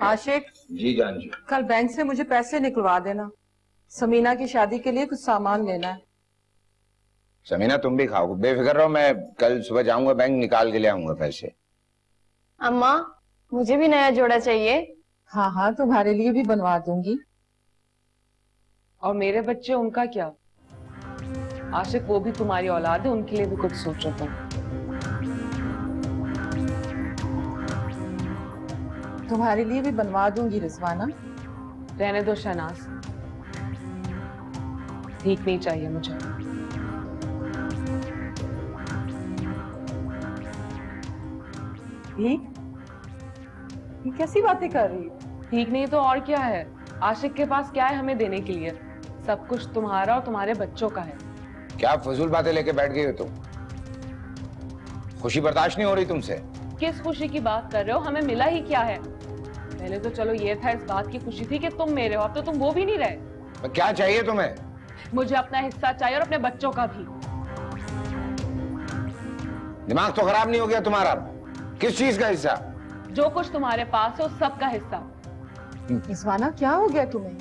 आशिक। जी जान जी। कल बैंक से मुझे पैसे निकलवा देना, समीना की शादी के लिए कुछ सामान लेना है। समीना तुम भी खाओ, बेफिक्र रहो, मैं कल सुबह जाऊंगा बैंक, निकाल के ले आऊंगा पैसे। अम्मा मुझे भी नया जोड़ा चाहिए। हाँ हाँ, तुम्हारे लिए भी बनवा दूंगी। और मेरे बच्चे, उनका क्या? आशिक वो भी तुम्हारी औलाद है, उनके लिए भी कुछ सोचो तुम। तुम्हारे लिए भी बनवा दूंगी रिजवाना। रहने दो शहनाज, ठीक नहीं चाहिए मुझे। ठीक? ये कैसी बातें कर रही हो? ठीक नहीं तो और क्या है? आशिक के पास क्या है हमें देने के लिए? सब कुछ तुम्हारा और तुम्हारे बच्चों का है। क्या फजूल बातें लेके बैठ गई हो तुम? खुशी बर्दाश्त नहीं हो रही तुमसे? किस खुशी की बात कर रहे हो? हमें मिला ही क्या है? पहले तो चलो ये था, इस बात की खुशी थी कि तुम मेरे हो, अब तो तुम वो भी नहीं रहे। तो क्या चाहिए तुम्हें? मुझे अपना हिस्सा चाहिए और अपने बच्चों का भी। दिमाग तो खराब नहीं हो गया तुम्हारा? किस चीज का हिस्सा? जो कुछ तुम्हारे पास है उस सब का हिस्सा। रिजवाना क्या हो गया तुम्हें?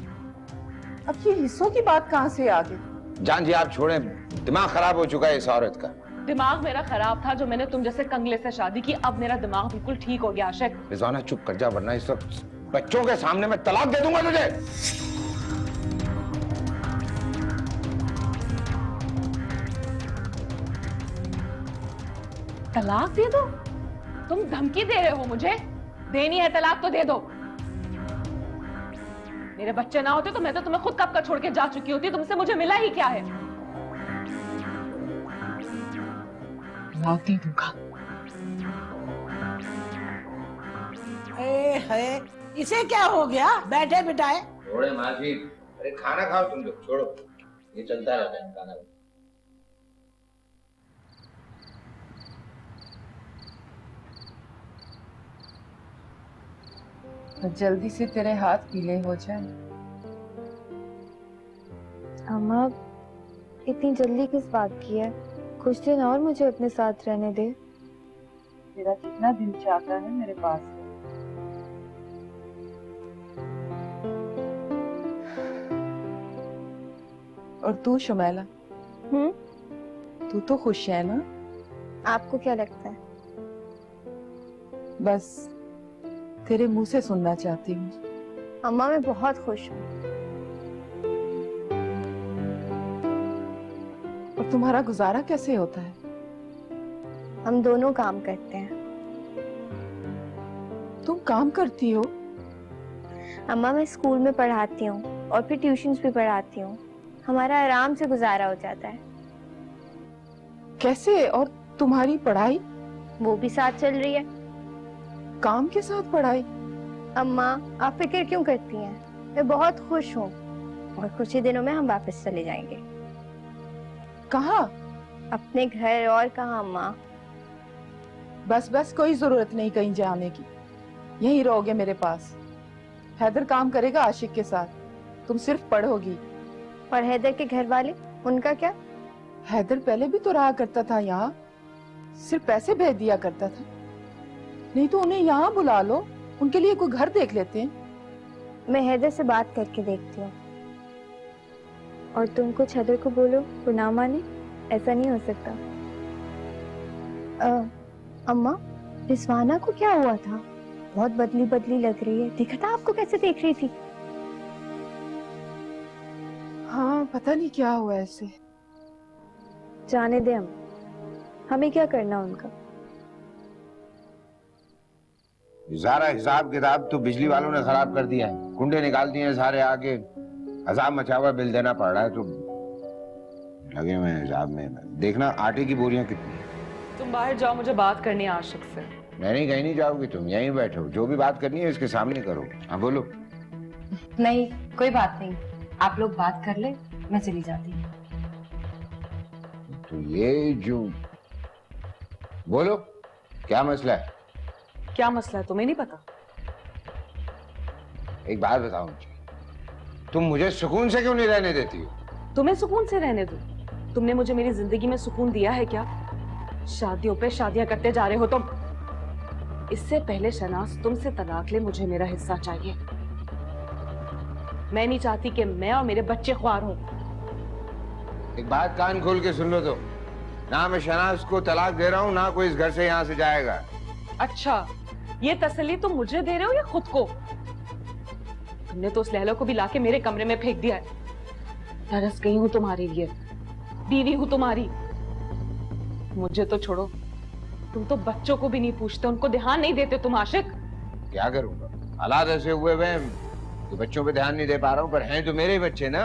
अब ये हिस्सों की बात कहाँ से आ गई? जान जी आप छोड़ें, दिमाग खराब हो चुका है इस औरत का। दिमाग मेरा खराब था जो मैंने तुम जैसे कंगले से शादी की, अब मेरा दिमाग बिल्कुल ठीक हो गया। आशिक रिजवाना चुप कर जा, वरना इस वक्त बच्चों के सामने मैं तलाक दे दूंगा तुझे। तलाक दे दो? तुम धमकी दे रहे हो मुझे? देनी है तलाक तो दे दो। मेरे बच्चे ना होते तो मैं तो तुम्हें खुद कब का छोड़ के जा चुकी होती। तुमसे मुझे मिला ही क्या है? तलाक दे दूंगा। है इसे क्या हो गया? बैठे बिठाए छोड़े माँ जी, अरे खाना खाओ तुम लोग, छोड़ो, ये चलता रहता है खाना। तो जल्दी से तेरे हाथ पीले हो जाए। अम्मा इतनी जल्दी किस बात की है? कुछ दिन और मुझे अपने साथ रहने दे। तेरा कितना दिल चाहता है मेरे पास। और तू शुमैला, तू तो खुश है ना? आपको क्या लगता है? बस तेरे मुंह से सुनना चाहती हूँ। अम्मा मैं बहुत खुश हूँ। और तुम्हारा गुजारा कैसे होता है? हम दोनों काम करते हैं। तुम काम करती हो? अम्मा मैं स्कूल में पढ़ाती हूँ और फिर ट्यूशन्स भी पढ़ाती हूँ। हमारा आराम से गुजारा हो जाता है। कैसे? और तुम्हारी पढ़ाई? वो भी साथ चल रही है। काम के साथ पढ़ाई? अम्मा आप फिक्र क्यों करती हैं? मैं बहुत खुश हूँ और कुछ ही दिनों में हम वापस चले जाएंगे। कहाँ? अपने घर। और कहाँ अम्मा? बस बस, कोई जरूरत नहीं कहीं जाने की, यहीं रहोगे मेरे पास। हैदर काम करेगा आशिक के साथ, तुम सिर्फ पढ़ोगी। और हैदर के घर वाले, उनका क्या? हैदर पहले भी तो रहा करता था यहाँ, सिर्फ पैसे भेज दिया करता था। नहीं तो उन्हें यहाँ बुला लो, उनके लिए कोई घर देख लेते हैं। मैं हैदर से बात करके देखती हूँ। और तुम कुछ हैदर को बोलो वो ना माने, ऐसा नहीं हो सकता। अम्मा रिजवाना को क्या हुआ था? बहुत बदली बदली लग रही है। देखा था आपको कैसे देख रही थी? हाँ पता नहीं क्या हुआ ऐसे। जाने दे हम, हमें क्या करना उनका। सारा हिसाब किताब तो बिजली वालों ने खराब कर दिया है, कुंडे निकाल दिए हैं सारे, आके हिसाब मचा हुआ बिल देना पड़ रहा है। तो लगे हुए हैं हिसाब में। देखना आटे की बोरियां कितनी है। तुम बाहर जाओ, मुझे बात करनी है आशिक से। मैं नहीं, कहीं नहीं जाओगी तुम, यहीं बैठो, जो भी बात करनी है इसके सामने करो। हाँ बोलो। नहीं कोई बात नहीं, आप लोग बात कर ले, मैं चली जाती हूँ। तो ये जो बोलो, क्या मसला है? क्या मसला है तुम्हें नहीं पता? एक बात बताओ मुझे, तुम मुझे सुकून से क्यों नहीं रहने देती हो? तुम्हें सुकून से रहने दो? तुमने मुझे मेरी जिंदगी में सुकून दिया है क्या? शादियों पे शादियां करते जा रहे हो तुम। इससे पहले शनाज तुमसे तलाक ले, मुझे मेरा हिस्सा चाहिए। मैं नहीं चाहती कि मैं और मेरे बच्चे ख्वार हों। एक बात कान खोल के सुन लो तो, ना मैं शनाज को तलाक दे रहा हूँ, ना कोई इस घर से यहाँ से जाएगा। अच्छा, ये तसल्ली तुम मुझे दे रहे हो या खुद को? तुमने तो उस लैला को भी लाके मेरे कमरे में फेंक दिया है। तरस गई हूं तुम्हारे लिए, बीवी हूं तुम्हारी। मुझे तो छोड़ो, तुम तो बच्चों को भी नहीं पूछते, उनको ध्यान नहीं देते तुम आशिक। क्या करूंगा, हालात ऐसे हुए हुए तो बच्चों पे ध्यान नहीं दे पा रहा हूँ, पर हैं तो मेरे ही बच्चे ना।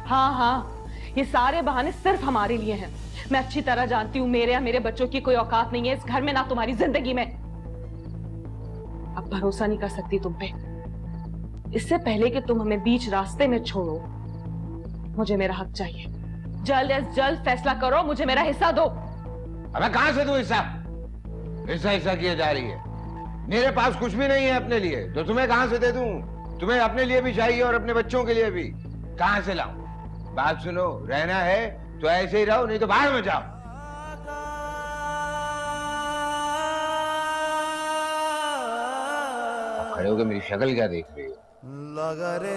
हाँ हाँ, ये सारे बहाने सिर्फ हमारे लिए हैं। मैं अच्छी तरह जानती हूँ मेरे या मेरे बच्चों की कोई औकात नहीं है इस घर में, ना तुम्हारी जिंदगी में। अब भरोसा नहीं कर सकती तुम पे। इससे पहले कि तुम हमें बीच रास्ते में छोड़ो, मुझे मेरा हक चाहिए। जल्द से जल्द फैसला करो, मुझे मेरा हिस्सा दो। अबे कहां से दूं हिस्सा? हिस्सा किए जा रही है। मेरे पास कुछ भी नहीं है अपने लिए, तो तुम्हें कहां से दे दूं? तुम्हें अपने लिए भी चाहिए और अपने बच्चों के लिए भी। कहां से लाऊं? बात सुनो, रहना है तो ऐसे ही रहो, नहीं तो बाहर में जाओ। खड़े होकर मेरी शक्ल क्या देख रही हो? लगा रे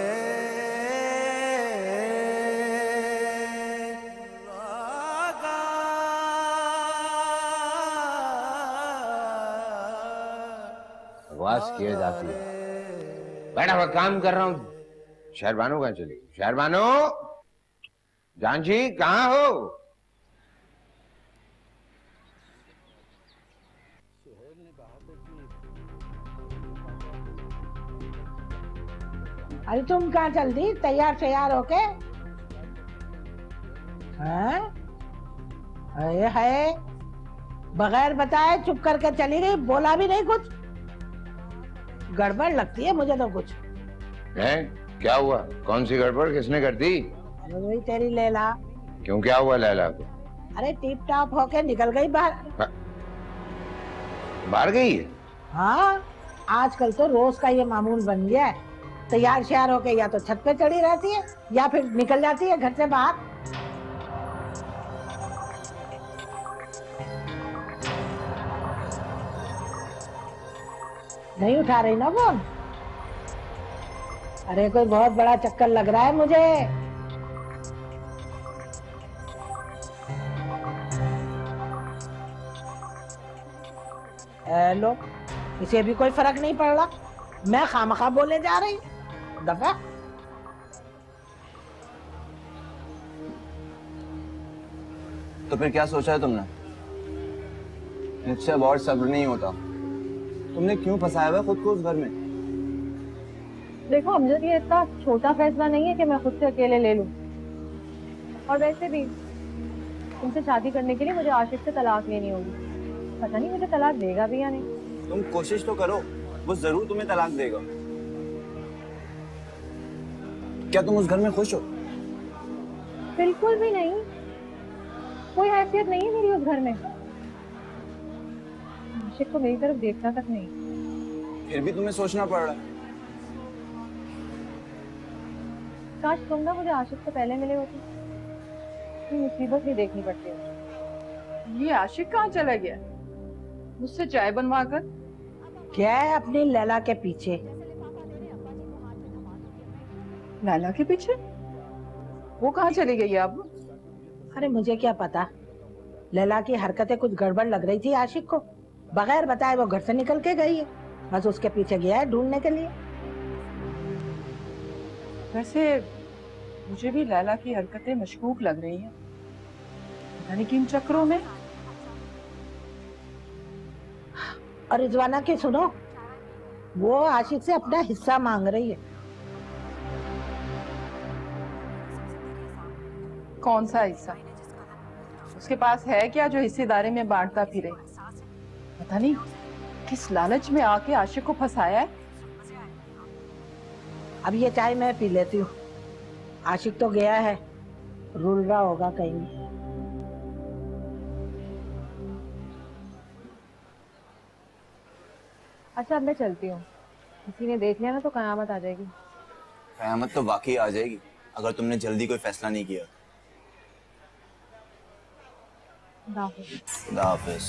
बकवास किए जाती है। बैठा हुआ काम कर रहा हूँ। शहरबानो कहाँ चली? शहरबानो, जानची कहाँ हो? अरे तुम कहाँ चल दी तैयार शैयार होके? हैं? अरे है, बगैर बताए चुप करके चली गई, बोला भी नहीं कुछ। गड़बड़ लगती है मुझे तो कुछ। है? क्या हुआ? कौन सी गड़बड़ किसने कर दी? अरे वही तेरी लैला। क्यों, क्या हुआ लैला को? अरे टिप टॉप होके निकल गई बाहर। बाहर गई है? हाँ, आजकल तो रोज का ये मामूल बन गया है। तैयार श्यार होके या तो छत पे चढ़ी रहती है या फिर निकल जाती है घर से बाहर। नहीं उठा रही ना फोन? अरे कोई बहुत बड़ा चक्कर लग रहा है मुझे। हेलो, इसे भी कोई फर्क नहीं पड़ रहा, मैं खामखा बोले जा रही दफा। तो फिर क्या सोचा है तुमने? मुझसे अब और सब्र नहीं होता। तुमने क्यों फंसाया हुआ खुद को उस घर में? देखो अमजद, ये इतना छोटा फैसला नहीं है कि मैं खुद से अकेले ले लूं। और वैसे भी तुमसे शादी करने के लिए मुझे आशिक से तलाक लेनी होगी। पता नहीं मुझे तलाक देगा भी या नहीं। तुम कोशिश तो करो, वो जरूर तुम्हें तलाक देगा। क्या तुम उस घर में खुश हो? बिल्कुल भी नहीं, कोई हैसियत नहीं है मेरी उस घर में। आशिक को मेरी तरफ देखना तक नहीं। फिर भी तुम्हें सोचना पड़ रहा है। काश तुम ना मुझे आशिक से पहले मिले होते, ये मुसीबत नहीं देखनी पड़ती है। ये आशिक कहाँ चला गया? मुझसे चाय बनवा कर। क्या है अपनी लैला के पीछे? लैला के पीछे? वो कहाँ चली गई अब? अरे मुझे क्या पता, लैला की हरकतें कुछ गड़बड़ लग रही थी आशिक को। बगैर बताए वो घर से निकल के गई है, बस उसके पीछे गया है ढूंढने के लिए। वैसे मुझे भी लैला की हरकतें मशकूक लग रही हैं, पता नहीं किन चक्रों में। और रिजवाना की सुनो, वो आशिक से अपना हिस्सा मांग रही है। कौन सा हिस्सा? उसके पास है क्या जो हिस्सेदारी में बांटता फिरे? पता नहीं किस लालच में आके आशिक को फंसाया है। अब ये चाय मैं पी लेती हूँ। आशिक तो गया है, रुल रहा होगा कहीं। अच्छा अब मैं चलती हूँ, किसी ने देख लिया ना तो कयामत आ जाएगी। कयामत तो वाकई आ जाएगी अगर तुमने जल्दी कोई फैसला नहीं किया। खुदा हाफिज़। खुदा हाफिज़।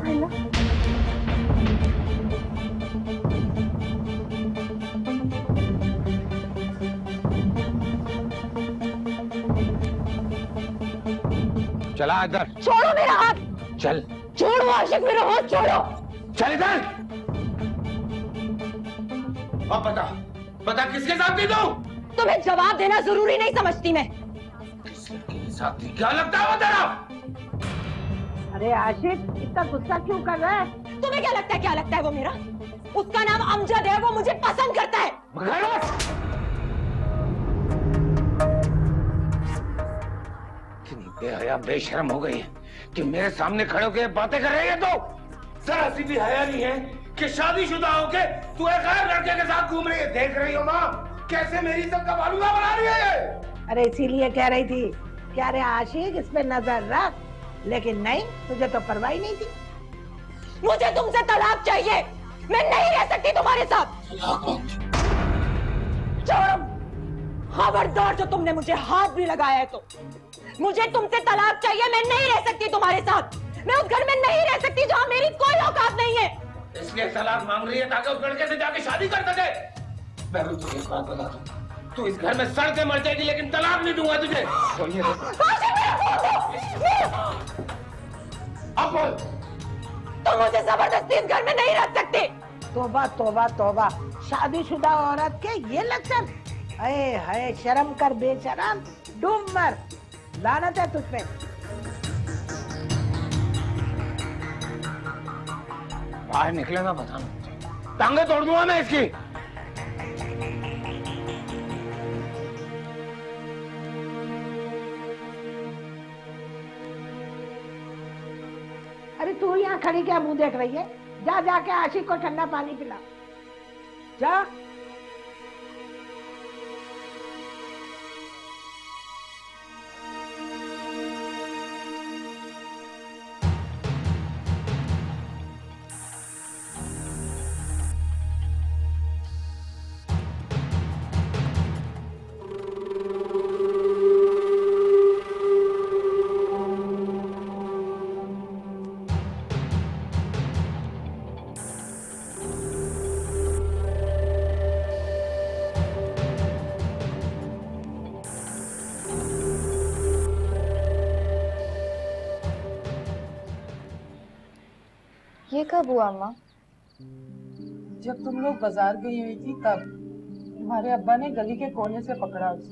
अल्लाह। चला इधर। छोड़ो मेरा हाथ, चल। छोड़ो आशिक, मेरा हाथ छोड़ो। चल इधर। अब बता, बता किसके साथ थी तू? तुम्हें जवाब देना जरूरी नहीं समझती मैं। किस लड़के के साथ थी? क्या लगता है वो तेरा? अरे आशिक, इतना गुस्सा क्यों कर रहा है? तुम्हें क्या लगता है वो मेरा? उसका नाम अमजद है, वो मुझे पसंद करता है। कितनी बेहया बेशर्म हो गई है कि मेरे सामने खड़े होकर बातें कर रही है। तो जरा सी भी हया नहीं है कि शादीशुदा होके तू एक गैर लड़के के साथ घूम रही है। देख रही हो माँ, कैसे मेरी इज्जत का बालूगा बना रही है। अरे इसीलिए कह रही थी क्या रे आशिक, इस पे नजर रख, लेकिन नहीं, तुझे तो परवाह ही नहीं थी। मुझे तुमसे तलाक चाहिए, मैं नहीं रह सकती तुम्हारे साथ। छोड़ो, खबरदार जो तुमने मुझे हाथ भी लगाया है तो। मुझे तुमसे तलाक चाहिए, मैं नहीं रह सकती तुम्हारे साथ। मैं उस घर में नहीं रह सकती जहाँ मेरी कोई औकात नहीं है। इसलिए तलाक मांग रही है ताकि उस लड़के से जाके शादी कर सके। मैं भी तुझे एक बात बता दूं, तू इस घर में सड़ के मर जाएगी लेकिन तलाक नहीं दूंगा तुझे। तो ये अब बोल। तुम मुझे जबरदस्ती इस घर में नहीं रख सकते। तौबा तौबा तौबा, शादीशुदा औरत के ये लक्षण। अरे हाय, शर्म कर बेशरम, डूब मर, लानत है तुझ पे। बाहर निकलेगा बताना, टांगे तोड़ दूंगा मैं इसकी। अरे तू यहाँ खड़ी क्या मुंह देख रही है? जा जाके आशिक को ठंडा पानी पिला, जा। ये कब हुआ माँ? जब तुम लोग बाजार गई हुई थी तब तुम्हारे अब्बा ने गली के कोने से पकड़ा उसे।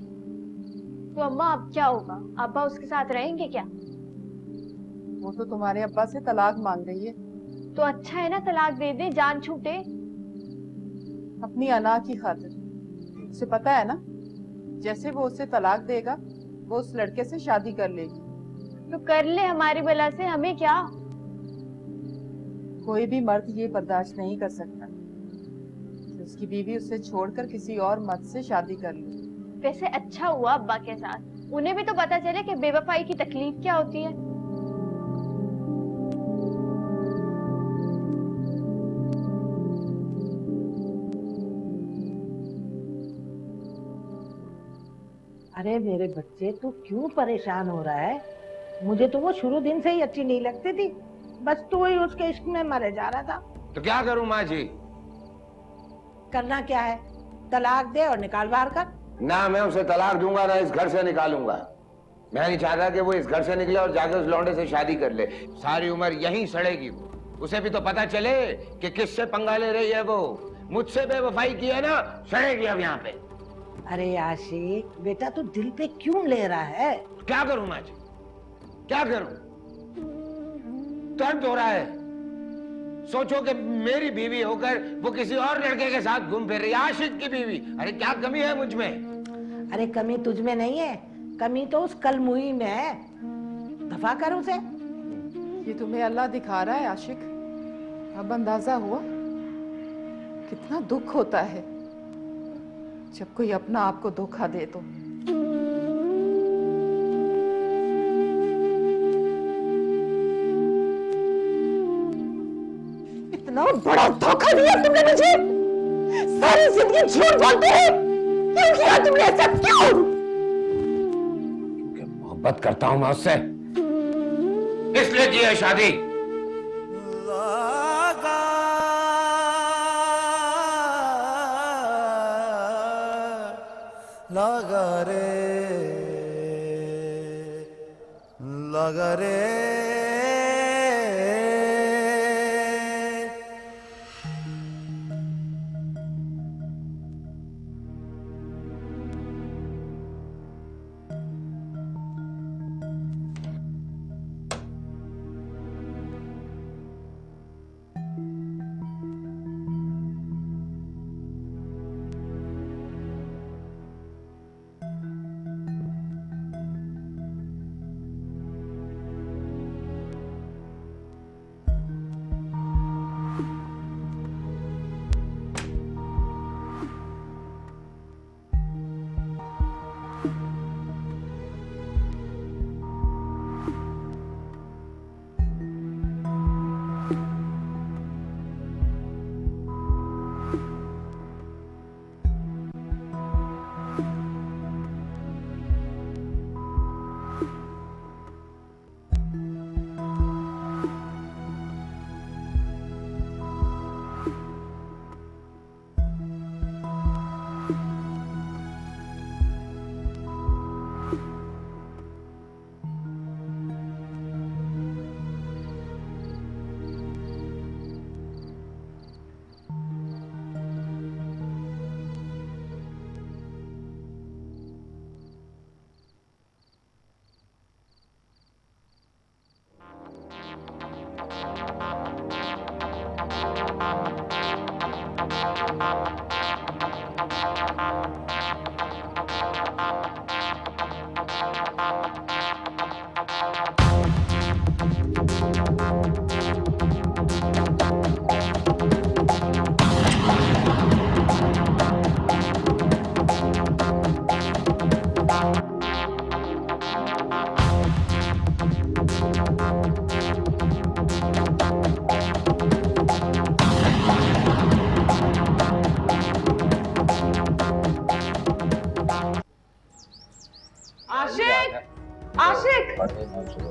तो अम्मा अब क्या होगा? अब्बा उसके साथ रहेंगे क्या? वो तो तुम्हारे अब्बा से तलाक मांग रही है। तो अच्छा है ना, तलाक दे दे, जान छूटे। अपनी अना की खातिर। उसे पता है ना, जैसे वो उसे तलाक देगा वो उस लड़के से शादी कर लेगी। तो कर ले, हमारी बला से हमें क्या। कोई भी मर्द ये बर्दाश्त नहीं कर सकता कि उसकी बीवी उसे छोड़कर किसी और मर्द से शादी कर ले। वैसे अच्छा हुआ अब्बा के साथ, उन्हें भी तो पता चले कि बेवफाई की तकलीफ क्या होती है। अरे मेरे बच्चे, तू क्यों परेशान हो रहा है? मुझे तो वो शुरू दिन से ही अच्छी नहीं लगती थी, बस तू ही उसके इश्क में मरे जा रहा था। तो क्या करूं माँ जी? करना क्या है? तलाक दे और निकाल बाहर कर। ना मैं उसे तलाक दूंगा ना इस घर से निकालूंगा। मैं नहीं चाहता कि वो इस घर से निकले और जाके उस लौंडे से शादी कर ले। सारी उम्र यहीं सड़ेगी वो। उसे भी तो पता चले कि किससे पंगा ले रही है वो। मुझसे बेवफाई की है ना, सड़ेगी अब यहाँ पे। अरे आशिक बेटा, तू दिल पे क्यों ले रहा है? क्या करूं माँ जी, क्या करूं? दर्द हो रहा है। सोचो कि मेरी बीवी होकर वो किसी और लड़के के साथ घूम फिर रही है, आशिक की बीवी। अरे क्या कमी है मुझ में? अरे कमी तुझ में नहीं है, कमी तो उस कलमुही में है। दफा कर उसे। ये तुम्हें अल्लाह दिखा रहा है आशिक। अब अंदाजा हुआ कितना दुख होता है जब कोई अपना आप को धोखा दे तो। इतना बड़ा धोखा दिया तुमने मुझे। सारी जिंदगी झूठ बोलते हैं। क्यों किया तुमने ऐसा, क्यों? क्योंकि मोहब्बत करता हूं मैं उससे, इसलिए की है शादी। लागा रे लगा रे।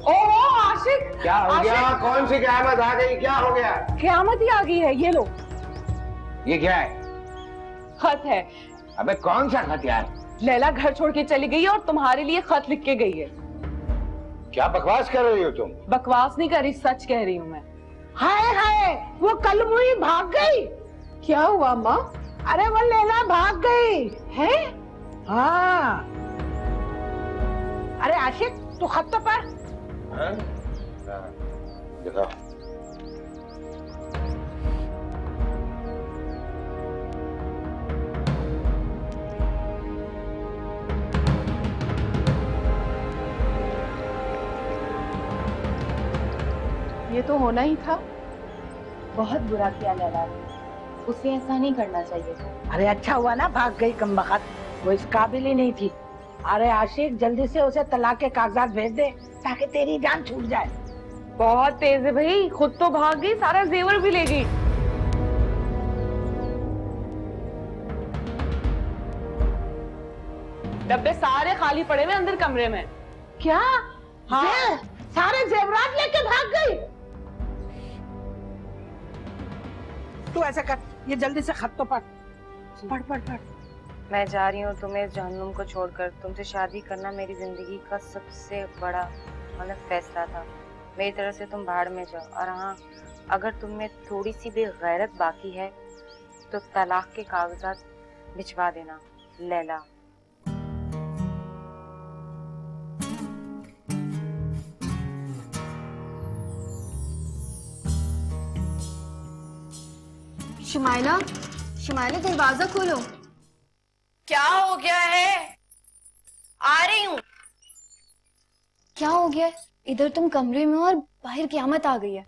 ओहो आशिक, क्या हो गया? कौन सी क़यामत आ गई? क्या हो गया? क़यामत ही आ गई है। ये लो, ये क्या है? खत है। अबे कौन सा खत यार? लैला घर छोड़ के चली गई है और तुम्हारे लिए खत लिख के गई है। क्या बकवास कर रही हो तुम? बकवास नहीं कर रही, सच कह रही हूँ मैं। हाय हाय, वो कल मुई भाग गई। क्या हुआ माँ? अरे वो लैला भाग गई है? हाँ। अरे आशिक, तू खत तो पढ़। हाँ? देखो, ये तो होना ही था। बहुत बुरा किया लैला ने, उसे ऐसा नहीं करना चाहिए था। अरे अच्छा हुआ ना भाग गई कमबख्त, वो इस काबिल ही नहीं थी। अरे आशिक, जल्दी से उसे तलाक के कागजात भेज दे ताकि तेरी जान छूट जाए। बहुत तेज है भाई, खुद तो भाग गई, सारा जेवर भी ले गई। डब्बे सारे खाली पड़े हुए अंदर कमरे में। क्या? हाँ। सारे जेवरात लेके भाग गई? तू ऐसा कर, ये जल्दी से खत तो पढ़। पढ़ पढ़ पढ़। मैं जा रही हूँ तुम्हें इस जहन्नुम को छोड़कर। तुमसे शादी करना मेरी जिंदगी का सबसे बड़ा गलत फैसला था। मेरी तरफ से तुम भाड़ में जाओ। और हाँ, अगर तुम में थोड़ी सी भी गैरत बाकी है तो तलाक के कागजात भिजवा देना। लैला। शुमाइला, शुमाइला दरवाजा खोलो। क्या हो गया है? आ रही हूँ। क्या हो गया? इधर तुम कमरे में हो और बाहर क़यामत आ गई है।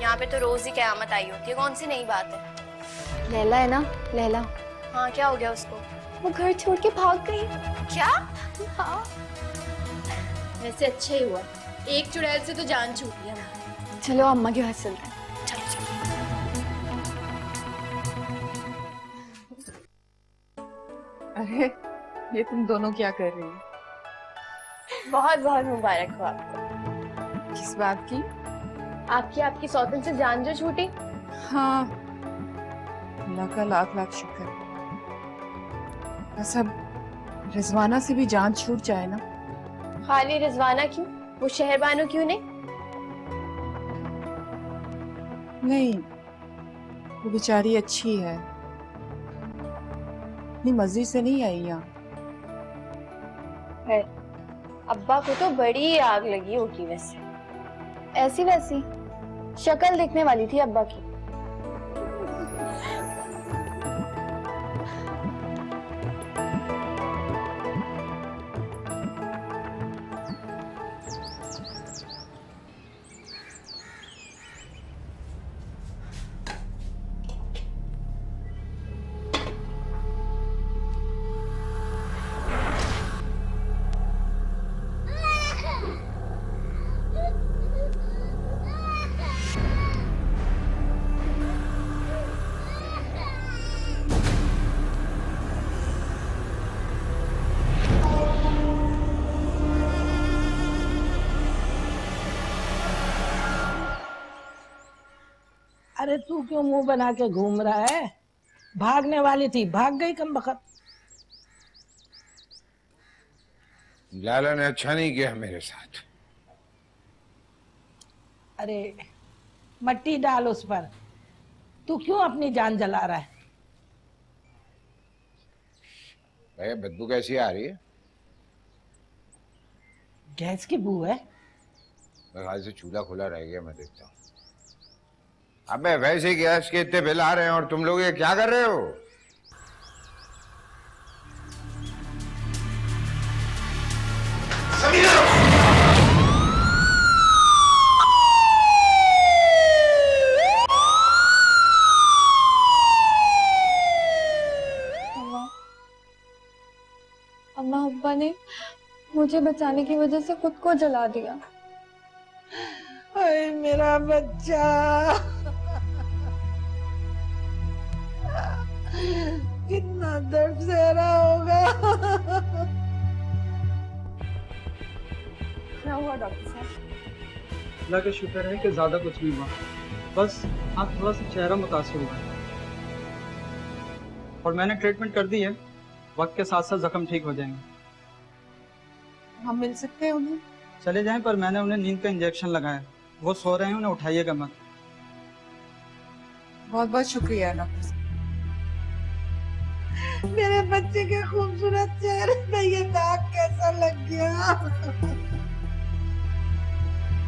यहाँ पे तो रोज ही क़यामत आई होती है, कौन सी नई बात है? लैला है ना, लैला। हाँ, क्या हो गया उसको? वो घर छोड़ के भाग गई। क्या? हाँ। वैसे अच्छा ही हुआ, एक चुड़ैल से तो जान छूट गया। चलो अम्मा के पास चलते हैं। अरे ये तुम दोनों क्या कर रही हो? बहुत बहुत मुबारक हो आपको। किस बात की? आपकी सौतन से जान जो छूटी। हाँ, अल्लाह का लाख लाख शुक्र। बस अब रिजवाना से भी जान छूट जाए ना। खाली रिजवाना क्यों, वो शहरबानो क्यों नहीं? नहीं, वो बेचारी अच्छी है, अपनी मर्जी से नहीं आई यहाँ। है, अब्बा को तो बड़ी आग लगी होगी वैसे। ऐसी वैसी शक्ल देखने वाली थी अब्बा की। अरे तू क्यों मुंह बना के घूम रहा है? भागने वाली थी, भाग गई कम बखत। लाला ने अच्छा नहीं किया मेरे साथ। अरे मट्टी डाल उस पर, तू क्यों अपनी जान जला रहा है? भैया बदबू कैसी आ रही है? गैस की बू है। मेरे ख्याल से चूल्हा खुला रह गया, मैं देखता हूँ। अबे वैसे गैस के इतने बिल आ रहे हैं और तुम लोग ये क्या कर रहे हो? अम्मा अब्बा ने मुझे बचाने की वजह से खुद को जला दिया। अरे मेरा बच्चा, कितना दर्द सह रहा होगा। क्या हुआ डॉक्टर साहब? अल्लाह का शुक्र है कि ज्यादा कुछ नहीं हुआ, बस हाँ थोड़ा सा चेहरा मुतासर हुआ है और मैंने ट्रीटमेंट कर दी है। वक्त के साथ साथ जख्म ठीक हो जाएंगे। हम मिल सकते हैं उन्हें? चले जाएं, पर मैंने उन्हें नींद का इंजेक्शन लगाया, वो सो रहे हैं, उन्हें उठाइएगा मत। बहुत बहुत शुक्रिया डॉक्टर साहब। मेरे बच्चे के खूबसूरत चेहरे पे ये दाग कैसा लग गया?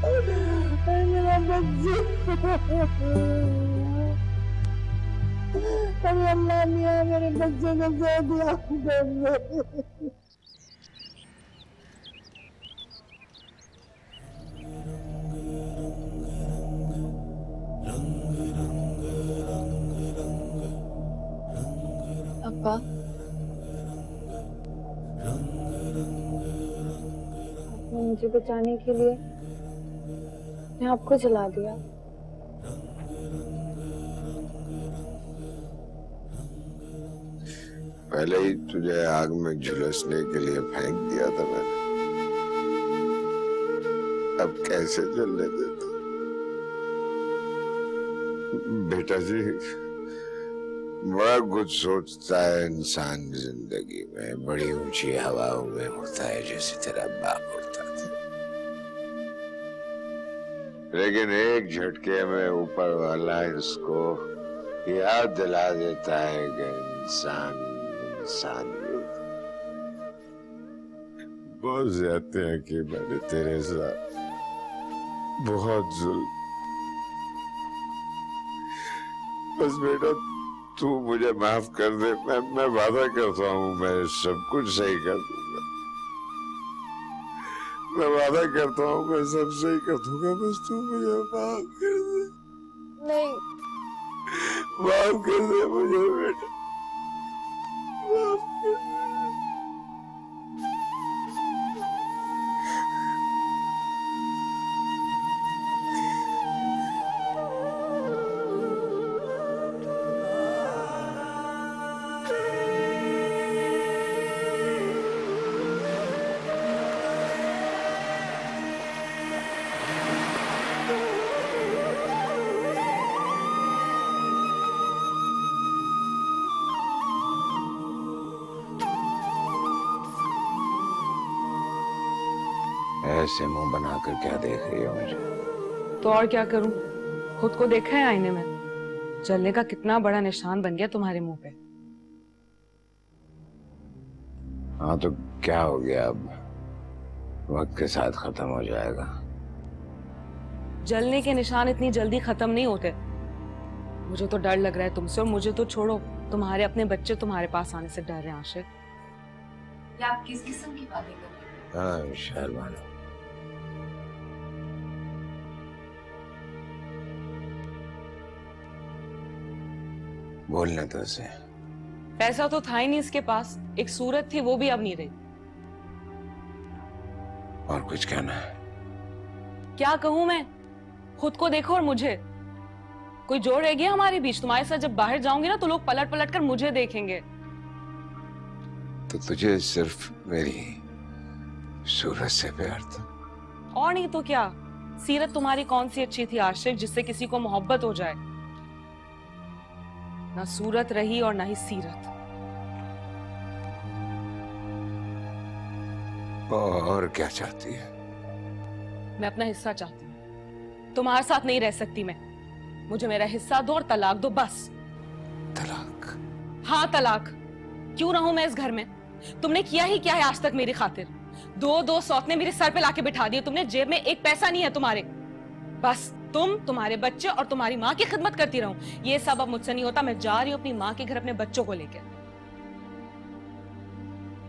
मेरा बच्चे, अल्लाह मियां मेरे बच्चे को दे दिया। अब्बा, आपने मुझे बचाने के लिए मैं आपको जला दिया। पहले ही तुझे आग में झुलसने के लिए फेंक दिया था मैंने, अब कैसे जलने देता? बेटा जी, बड़ा कुछ सोचता है इंसान जिंदगी में, बड़ी ऊंची हवाओं में उड़ता है जैसे तेरा बाप उड़ता था, लेकिन एक झटके में ऊपर वाला इसको याद दिला देता है कि इंसान इंसान बहुत ज्यादा है कि मैंने तेरे साथ बहुत जुल्म। बस बेटा तू मुझे माफ कर दे, मैं वादा करता हूँ मैं सब कुछ सही कर दूंगा। मैं वादा करता हूँ मैं सब सही कर दूंगा, बस तू मुझे माफ कर दे। नहीं, माफ कर दे मुझे बेटा, माफ कर दे। ऐसे मुंह बनाकर क्या देख रही हो मुझे? तो और क्या करूं? खुद को देखा है आईने में? जलने का कितना बड़ा निशान बन गया तुम्हारे मुंह पे। हाँ तो क्या हो गया अब? वक्त के साथ खत्म हो जाएगा। जलने के निशान इतनी जल्दी खत्म नहीं होते। मुझे तो डर लग रहा है तुमसे, और मुझे तो छोड़ो, तुम्हारे अपने बच्चे तुम्हारे पास आने से डर रहे हैं आशिक। ये आप किस किस्म की बातें कर रहे हैं? हाँ शहरबानो, बोलने तो उसे। पैसा तो था ही नहीं इसके पास, एक सूरत थी वो भी अब नहीं रही। और कुछ कहना है? क्या कहूं मैं? खुद को देखो और मुझे। कोई जोड़ रह गया हमारे बीच? तुम्हारे साथ जब बाहर जाऊंगी ना तो लोग पलट पलट कर मुझे देखेंगे। तो तुझे सिर्फ मेरी सूरत से प्यार था? और नहीं तो क्या। सीरत तुम्हारी कौन सी अच्छी थी आशिक जिससे किसी को मोहब्बत हो जाए? ना सूरत रही और ना ही सीरत। और क्या चाहती है? मैं अपना हिस्सा चाहती हूँ। तुम्हारे साथ नहीं रह सकती मैं। मुझे मेरा हिस्सा दो और तलाक दो, बस। तलाक? हाँ तलाक। क्यों रहूं मैं इस घर में? तुमने किया ही क्या है आज तक मेरी खातिर? दो सौतने मेरे सर पे लाके बिठा दिए तुमने। जेब में एक पैसा नहीं है तुम्हारे। बस तुम, तुम्हारे बच्चे और तुम्हारी माँ की खिदमत करती रहूं। ये सब अब मुझसे नहीं होता। मैं जा रही हूँ अपनी माँ के घर अपने बच्चों को लेकर।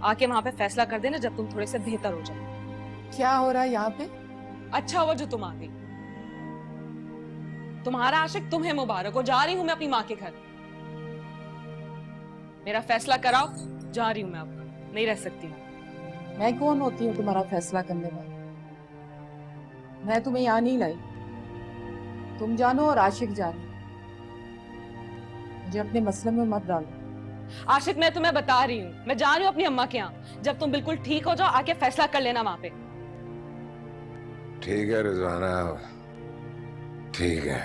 आके वहां पे फैसला कर देना जब तुम थोड़े से बेहतर हो जाओ। क्या हो रहा है यहाँ पे? अच्छा हुआ जो तुम आ गई। तुम्हारा आशिक तुम्हें मुबारक हो। जा रही हूं मैं अपनी माँ के घर। मेरा फैसला कराओ। जा रही हूं मैं, अब नहीं रह सकती। मैं कौन होती हूँ तुम्हारा फैसला करने वाली? मैं तुम्हें यहाँ नहीं लाई। तुम जानो और आशिक जानो। मुझे अपने मसले में मत डालो। आशिक मैं तुम्हें बता रही हूँ, मैं जा रही हूँ अपनी अम्मा के यहाँ। जब तुम बिल्कुल ठीक हो जाओ आके फैसला कर लेना वहां पे। ठीक है रिजवाना, ठीक है,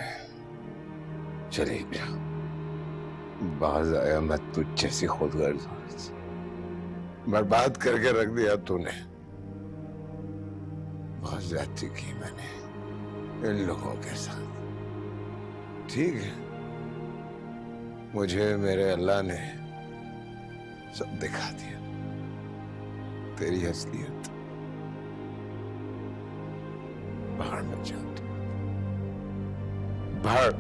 चली जाओ। बाज आया मैं तुझ जैसी खुदगर्ज बर्बाद करके रख दिया तूने। बहुत ज्यादती की मैंने इन लोगों के साथ। ठीक है, मुझे मेरे अल्लाह ने सब दिखा दिया, तेरी असलियत। बाहर मत जा तू, बाहर।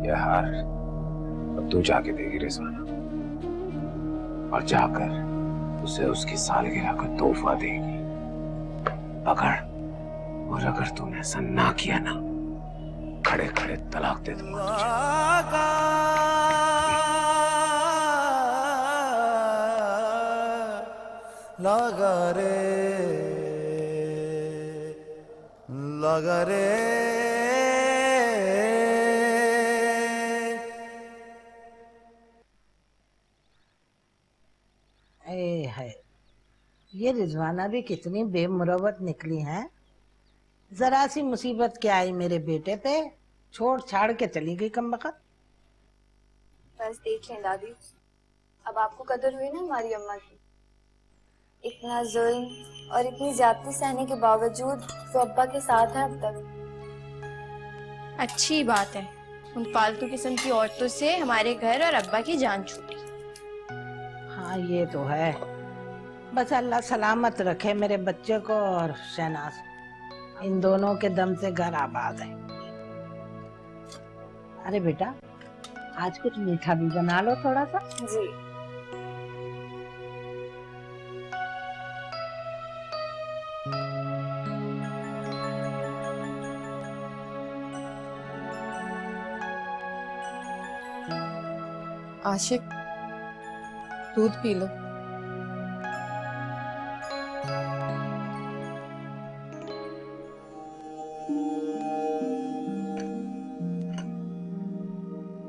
यार अब तू जाके देगी रिजवाना, और जाकर उसे उसकी सालगिरह का तोहफा देगी। अगर तूने ऐसा ना किया ना, खड़े खड़े तलाक दे दूंगा लगा रे है। ये रिजवाना भी कितनी बेमुरवत निकली है। जरा सी मुसीबत क्या आई मेरे बेटे पे, छोड़ छाड़ के चली गई कमबख्त। बस देख लें दादी, अब आपको कदर हुई ना हमारी अम्मा की। इतना जुल्म और इतनी ज्यादती सहने के बावजूद वो अब्बा के साथ है अब तक। अच्छी बात है, उन फालतू किस्म की औरतों से हमारे घर और अब्बा की जान छूटी। हाँ ये तो है। बस अल्लाह सलामत रखे मेरे बच्चे को और शहनाज। इन दोनों के दम से घर आबाद है। अरे बेटा, आज कुछ मीठा भी बना लो थोड़ा सा। जी। आशिक, दूध पी लो।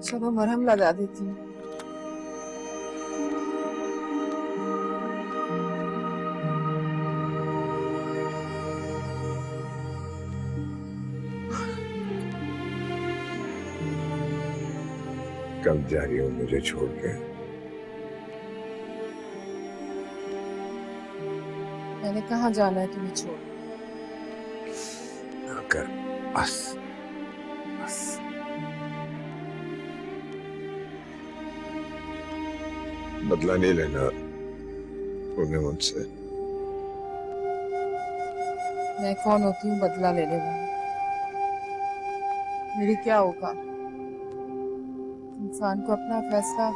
चलो मरहम लगा देती हूँ। कब जा रही हो मुझे छोड़ के? मैंने कहाँ जाना है तुम्हें छोड़? कर बस बस। बदला नहीं लेना तूने मुझसे। मैं कौन होती हूँ बदला लेने वाली? मेरी क्या औकात? इंसान को अपना फैसला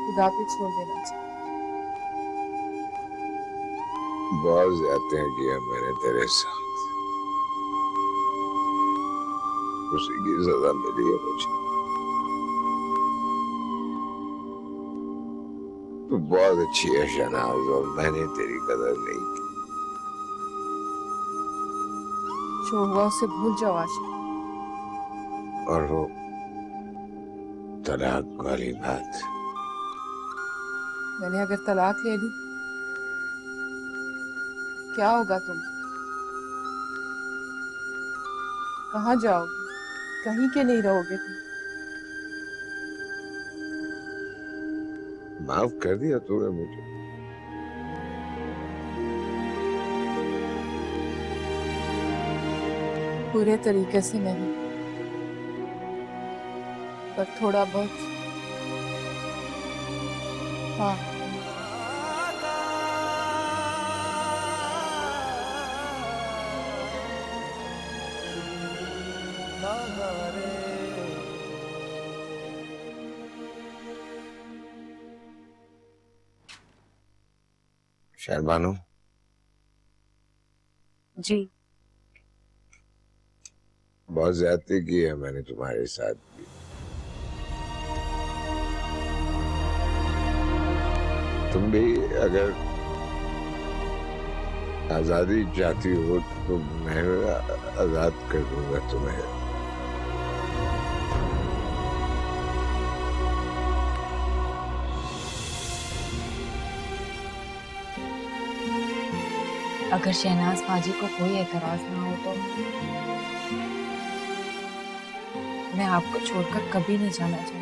खुदा पे छोड़ देना चाहिए। बहुत ज्यादा किया मैंने तेरे साथ, उसी की सजा मिली है मुझे। तू बहुत अच्छी है शहनाज, और मैंने तेरी कदर नहीं की। जो हुआ उसे भूल जाओ आशिक। और वो तलाक वाली बात, मैंने अगर तलाक ले ली क्या होगा तुम? कहाँ जाओगे? कहीं के नहीं रहोगे तुम। माफ कर दिया तूने मुझे। पूरे तरीके से नहीं, पर थोड़ा बहुत हाँ। शहरबानो जी। बहुत ज्यादती की है मैंने तुम्हारे साथ भी। तुम भी अगर आजादी चाहती हो तो मैं आजाद कर दूंगा तुम्हें। अगर शहनाज बाजी को कोई एतराज ना हो तो मैं आपको छोड़कर कभी नहीं जाना चाहती।